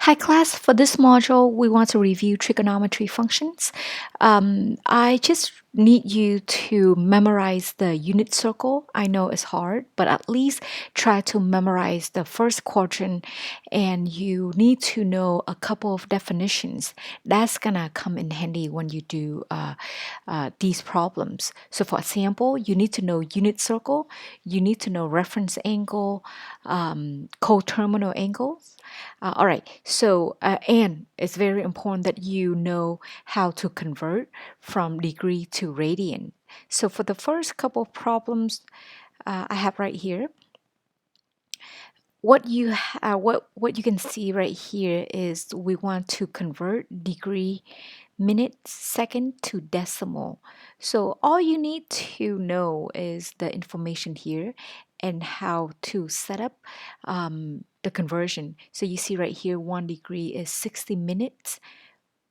Hi class, for this module we want to review trigonometry functions. I just need you to memorize the unit circle. I know it's hard, but at least try to memorize the first quadrant, and you need to know a couple of definitions. That's gonna come in handy when you do these problems. So for example, you need to know unit circle, you need to know reference angle, coterminal angles. All right, so and it's very important that you know how to convert from degree to radian. So for the first couple of problems I have right here, what you can see right here is we want to convert degree, minute, second to decimal. So all you need to know is the information here and how to set up the conversion. So you see right here, 1 degree is 60 minutes.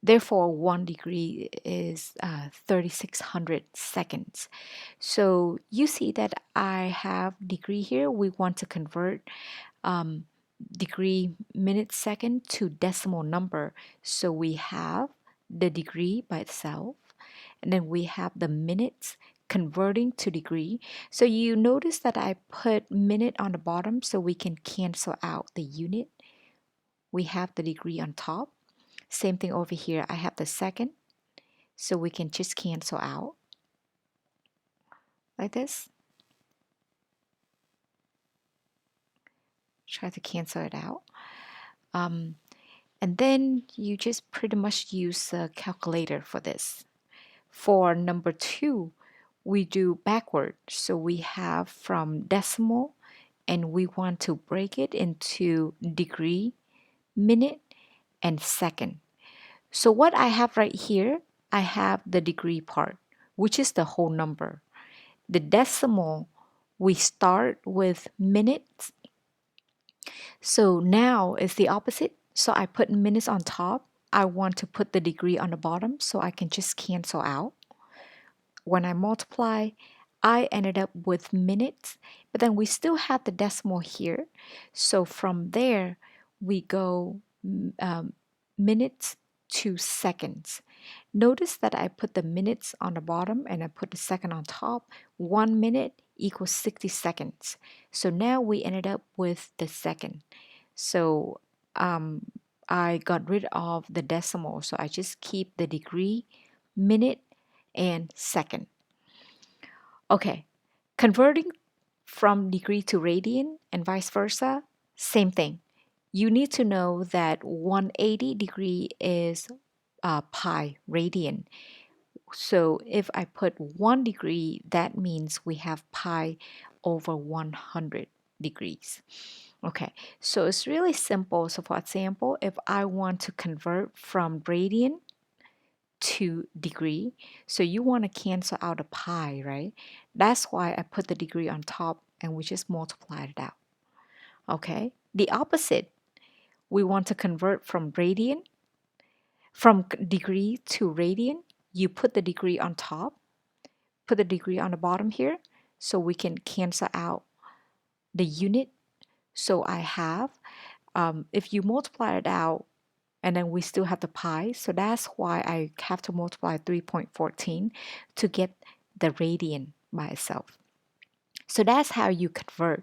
Therefore, 1 degree is 3600 seconds. So you see that I have degree here. We want to convert degree, minute, second to decimal number. So we have the degree by itself, and then we have the minutes converting to degree. So you notice that I put minute on the bottom so we can cancel out the unit. We have the degree on top. Same thing over here. I have the second, so we can just cancel out like this. Try to cancel it out. And then you just pretty much use a calculator for this. For number 2, we do backward. So we have from decimal, and we want to break it into degree, minute, and second. So what I have right here, I have the degree part, which is the whole number. The decimal, we start with minutes. So now it's the opposite. So I put minutes on top. I want to put the degree on the bottom so I can just cancel out. When I multiply, I ended up with minutes, but then we still have the decimal here. So from there, we go minutes to seconds. Notice that I put the minutes on the bottom and I put the second on top. 1 minute equals 60 seconds. So now we ended up with the second. So I got rid of the decimal. So I just keep the degree, minute, and second. Okay, converting from degree to radian and vice versa, same thing. You need to know that 180 degree is pi radian. So if I put 1 degree, that means we have pi over 100 degrees. Okay, so it's really simple. So for example, if I want to convert from radian to degree, so you want to cancel out a pi, right? That's why I put the degree on top and we just multiplied it out. Okay, the opposite, we want to convert from degree to radian. You put the degree on top, put the degree on the bottom here, so we can cancel out the unit. So I have, if you multiply it out, and then we still have the pi, so that's why I have to multiply 3.14 to get the radian by itself. So that's how you convert.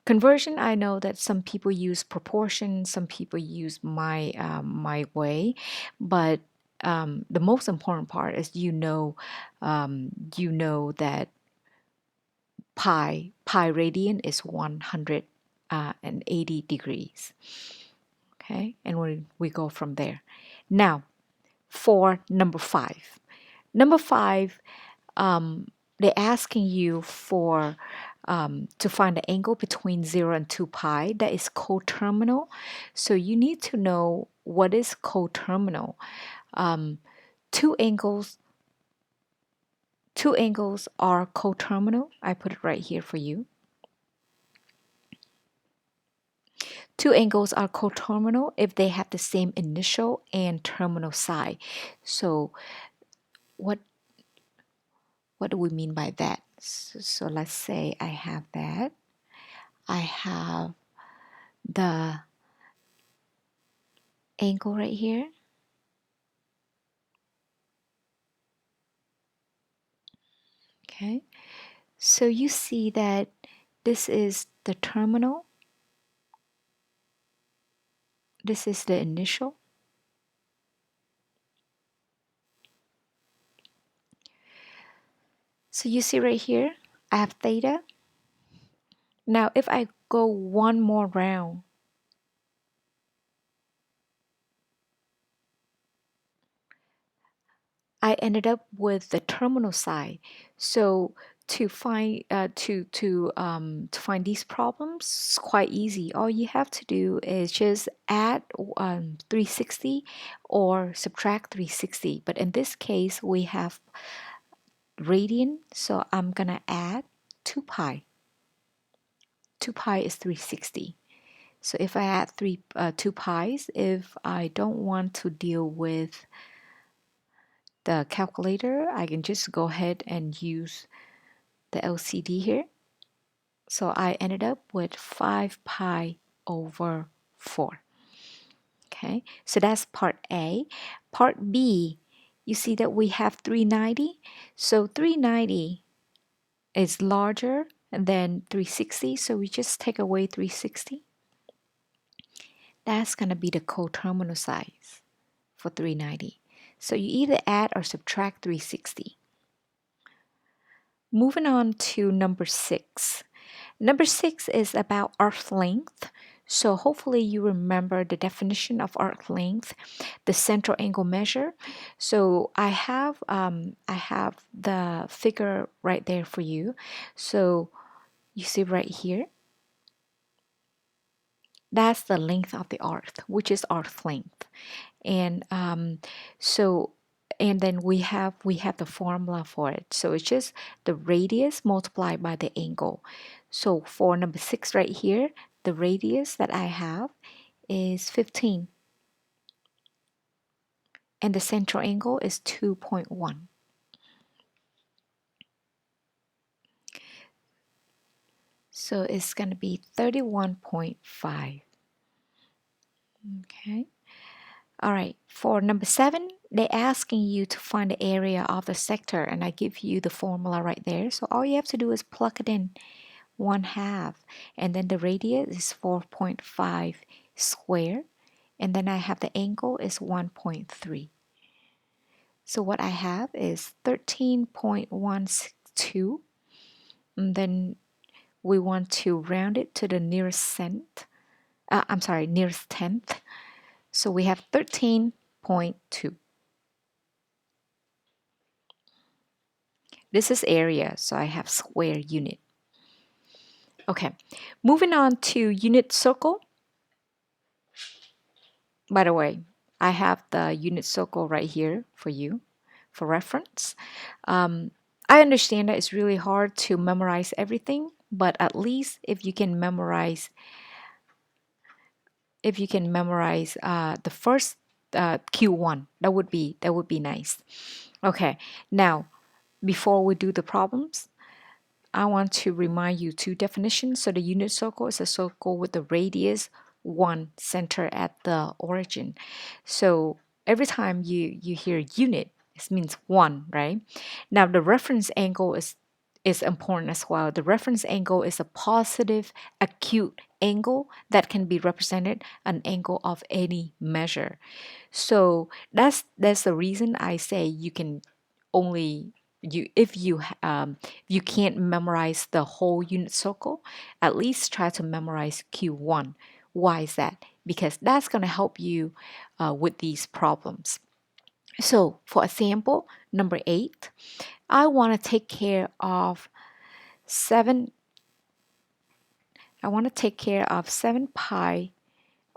Conversion, I know that some people use proportion, some people use my way, but the most important part is you know that pi radian is 180 degrees. Okay, and we go from there. Now, for number 5. Number 5, they're asking you for to find the angle between 0 and 2 pi. That is coterminal. So you need to know what is coterminal. Two angles are coterminal. I put it right here for you. Two angles are coterminal if they have the same initial and terminal side. So what do we mean by that? So let's say I have that. I have the angle right here. Okay, so you see that this is the terminal, this is the initial. So you see right here, I have theta. Now if I go one more round, I ended up with the terminal side. So to find these problems, it's quite easy. All you have to do is just add 360 or subtract 360. But in this case, we have radian, so I'm gonna add 2 pi. 2 pi is 360. So if I add 2 pi's, if I don't want to deal with the calculator, I can just go ahead and use the LCD here. So I ended up with 5 pi over 4. Okay, so that's part A. Part B, you see that we have 390. So 390 is larger than 360, so we just take away 360. That's going to be the coterminal size for 390. So you either add or subtract 360. Moving on to number 6. Number 6 is about arc length. So hopefully you remember the definition of arc length, the central angle measure. So I have the figure right there for you. So you see right here, that's the length of the arc, which is arc length. And so and then we have the formula for it. So it's just the radius multiplied by the angle. So for number 6 right here, the radius that I have is 15 and the central angle is 2.1. So it's going to be 31.5. Okay. All right, for number 7, they're asking you to find the area of the sector, and I give you the formula right there. So all you have to do is plug it in, 1/2, and then the radius is 4.5 square, and then I have the angle is 1.3. So what I have is 13.162, and then we want to round it to the nearest cent. Nearest tenth. So we have 13.2. This is area, so I have square unit. Okay, moving on to unit circle. By the way, I have the unit circle right here for you for reference. I understand that it's really hard to memorize everything, but at least if you can memorize the first Q1, that would be nice. Okay, now before we do the problems, I want to remind you two definitions. So the unit circle is a circle with the radius 1 center at the origin. So every time you hear unit, it means 1, right? Now the reference angle is important as well. The reference angle is a positive acute angle that can be represented an angle of any measure. So that's the reason I say you can only you if you if you can't memorize the whole unit circle, at least try to memorize Q1. Why is that? Because that's going to help you with these problems. So for example, number 8, I want to take care of 7 I want to take care of 7 pi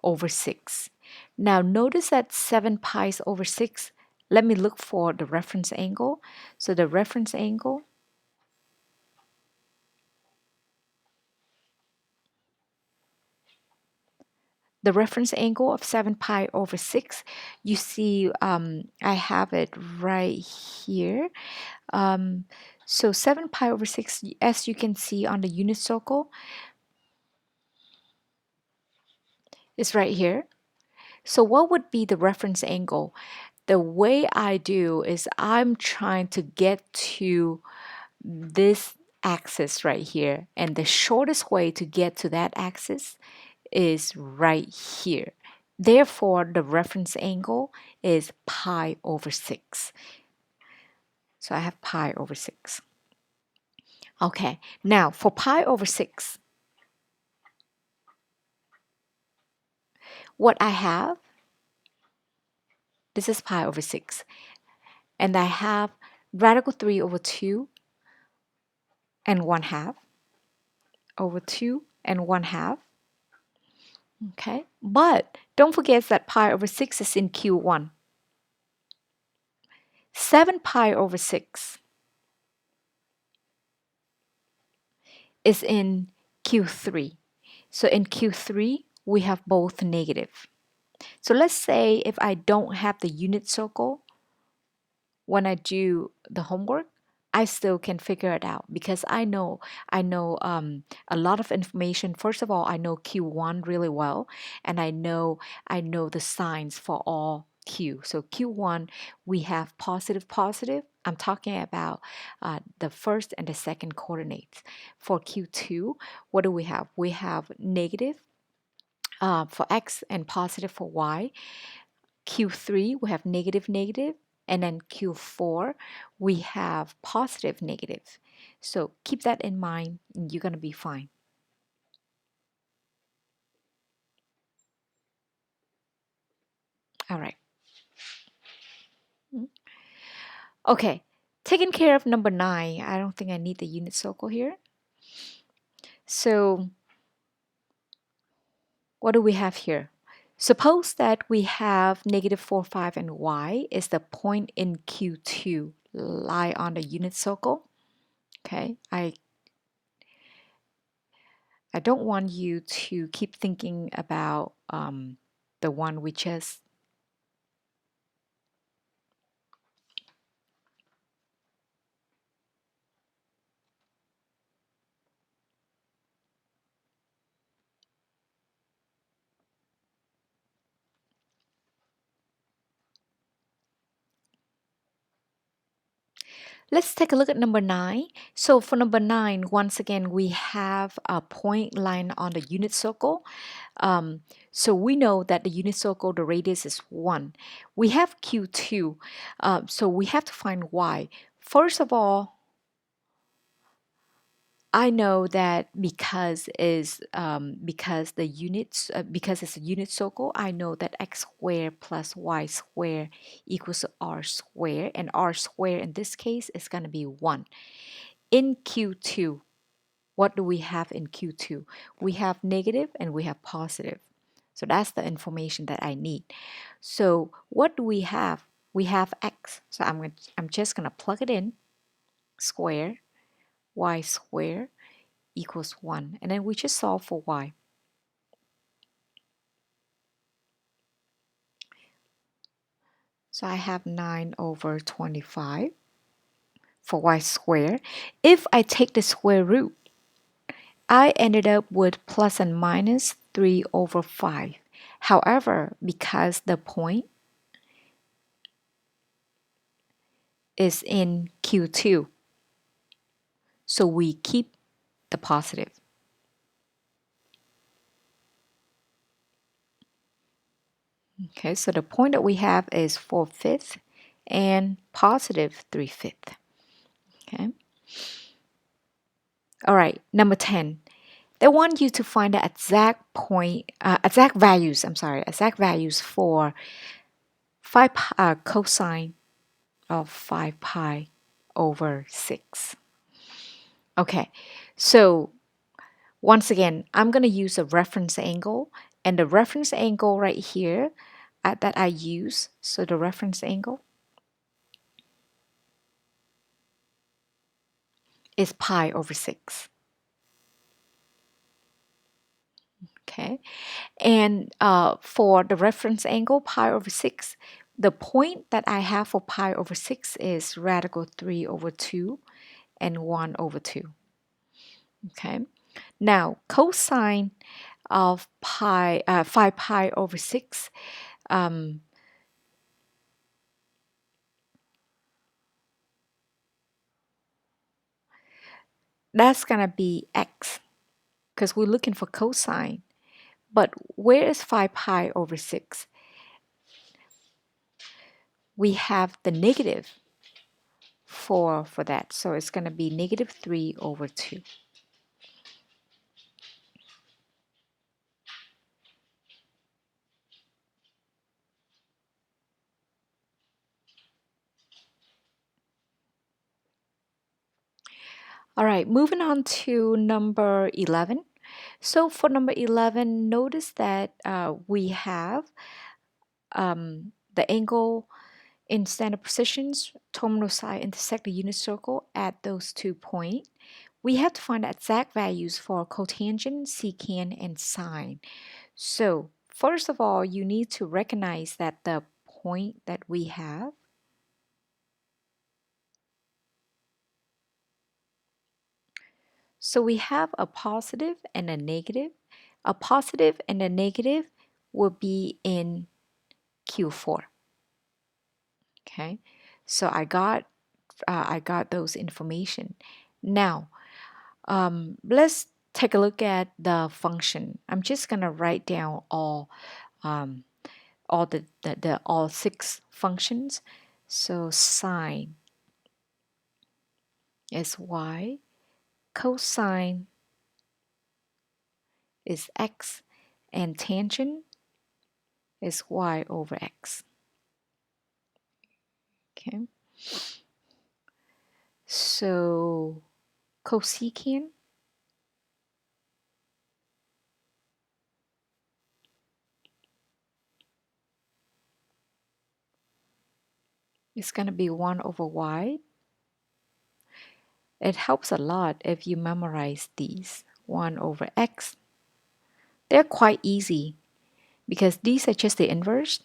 over 6. Now notice that 7 pi over 6, let me look for the reference angle. So the reference angle of 7 pi over 6, you see I have it right here. So 7 pi over 6, as you can see on the unit circle, is right here. So what would be the reference angle? The way I do is I'm trying to get to this axis right here, and the shortest way to get to that axis is right here. Therefore, the reference angle is pi over 6. So I have pi over 6. Okay, now for pi over 6, what I have, this is pi over 6, and I have radical 3 over 2 and 1 half over 2 and 1 half. Okay, but don't forget that pi over 6 is in Q1. 7 pi over 6 is in Q3. So in Q3, we have both negative. So let's say if I don't have the unit circle when I do the homework, I still can figure it out because I know a lot of information. First of all, I know Q1 really well, and I know the signs for all Q. So Q1 we have positive positive. I'm talking about the first and the second coordinates. For Q2, what do we have? We have negative for x and positive for y. Q3, we have negative, negative, and then Q4, we have positive, negative. So keep that in mind, and you're going to be fine. All right. Okay, taking care of number 9. I don't think I need the unit circle here. So what do we have here? Suppose that we have negative 4, 5, and y is the point in Q2 lie on the unit circle. Okay, I don't want you to keep thinking about the one we just. Let's take a look at number 9. So for number 9, once again, we have a point line on the unit circle. So we know that the unit circle, the radius is 1. We have Q2, so we have to find y. First of all, I know that because the units because it's a unit circle, I know that x squared plus y squared equals to r squared, and r squared in this case is going to be 1. In Q2, what do we have in Q2? We have negative and we have positive. So that's the information that I need. So what do we have? We have x. So I'm just going to plug it in. Square y squared equals 1. And then we just solve for y. So I have 9 over 25 for y squared. If I take the square root, I ended up with plus and minus 3 over 5. However, because the point is in Q2, so we keep the positive. Okay, so the point that we have is 4/5 and positive 3/5. Okay. All right, number 10. They want you to find the exact exact values for 5 cosine of 5 pi over 6. Okay, so once again, I'm going to use a reference angle, and the reference angle right here that I use, so the reference angle is pi over 6. Okay, and for the reference angle pi over 6, the point that I have for pi over 6 is radical 3 over 2 and 1 over 2. Okay, now cosine of 5 pi over 6, Um, that's going to be x because we're looking for cosine. But where is 5 pi over 6? We have the negative for that. So it's going to be negative 3 over 2. All right, moving on to number 11. So for number 11, notice that we have the angle in standard positions, terminal side intersect the unit circle at those 2 points. We have to find the exact values for cotangent, secant, and sine. So first of all, you need to recognize that the point that we have, so we have a positive and a negative. A positive and a negative will be in Q4. Okay, so I got those information. Now, let's take a look at the function. I'm just gonna write down um, all the all 6 functions. So sine is y, cosine is x, and tangent is y over x. Okay, so cosecant is going to be 1 over y. It helps a lot if you memorize these. 1 over x. They're quite easy because these are just the inverse.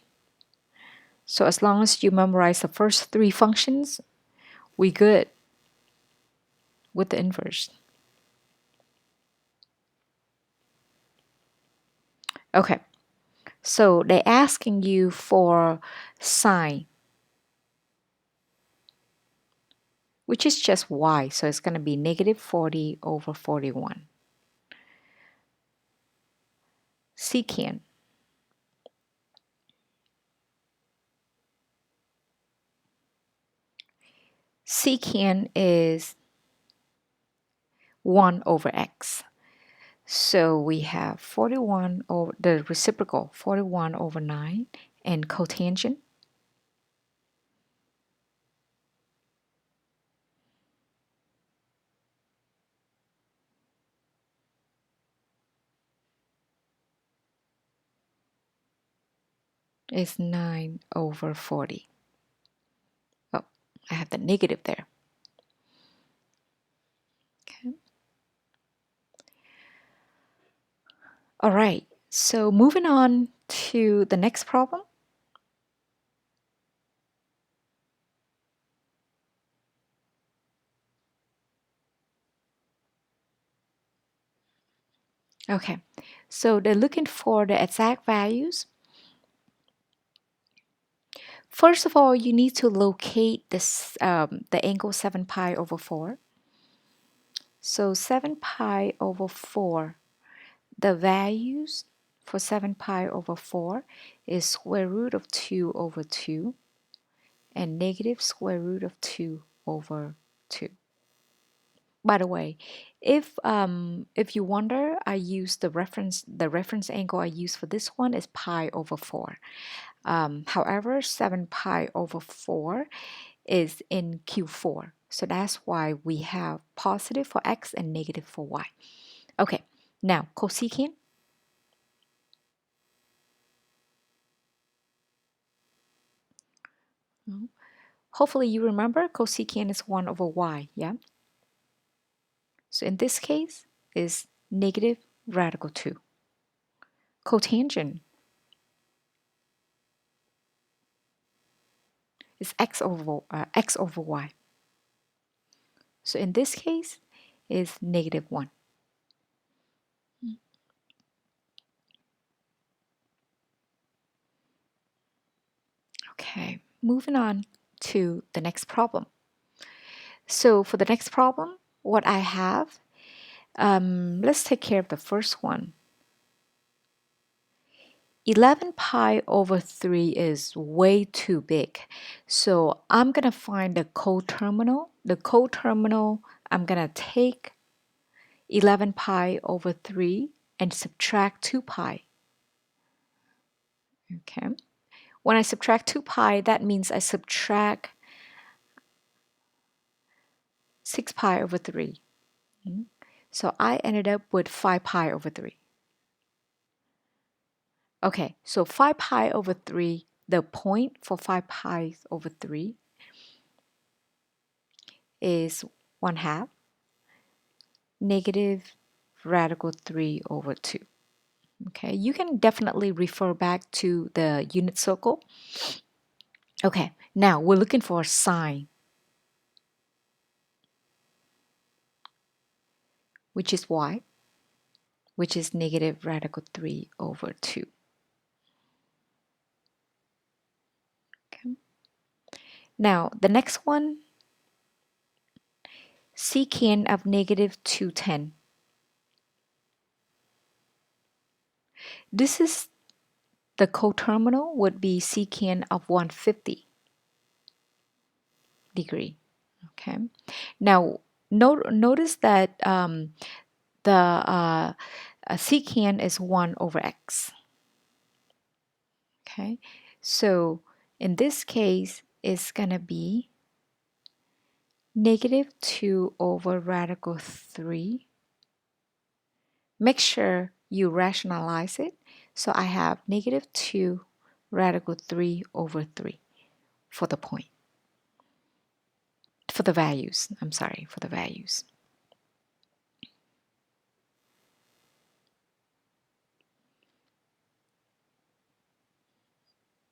So as long as you memorize the first 3 functions, we good with the inverse. Okay, so they're asking you for sine, which is just y. So it's going to be negative 40 over 41. Secant. Secant is 1 over x. So we have 41 over the reciprocal, 41 over 9, and cotangent is 9 over 40. Oh, I have the negative there. Okay. All right, so moving on to the next problem. Okay, so they're looking for the exact values. First of all, you need to locate this the angle 7 pi over 4. So 7 pi over 4, the values for 7 pi over 4 is square root of 2 over 2 and negative square root of 2 over 2. By the way, if you wonder, I use the reference angle I use for this one is pi over 4. However, 7 pi over 4 is in Q4. So that's why we have positive for x and negative for y. Okay, now cosecant. Hopefully you remember cosecant is 1 over y, yeah? So in this case is negative radical 2. Cotangent is x over y. So in this case is negative 1. Okay, moving on to the next problem. So for the next problem, what I have, let's take care of the first one. 11 pi over 3 is way too big. So I'm going to find the coterminal. The coterminal, I'm going to take 11 pi over 3 and subtract 2 pi. Okay. When I subtract 2 pi, that means I subtract 6 pi over 3. So I ended up with 5 pi over 3. Okay, so 5 pi over 3, the point for 5 pi over 3 is 1/2 negative radical 3 over 2. Okay, you can definitely refer back to the unit circle. Okay, now we're looking for a sign, which is y, which is negative radical 3 over 2. Okay. Now, the next one, secant of negative 210. This is the coterminal would be secant of 150 degree. Okay. Now, notice that the secant is 1 over x. Okay. So in this case, it's going to be negative 2 over radical 3. Make sure you rationalize it. So I have negative 2 radical 3 over 3 for the point. For the values, I'm sorry, for the values.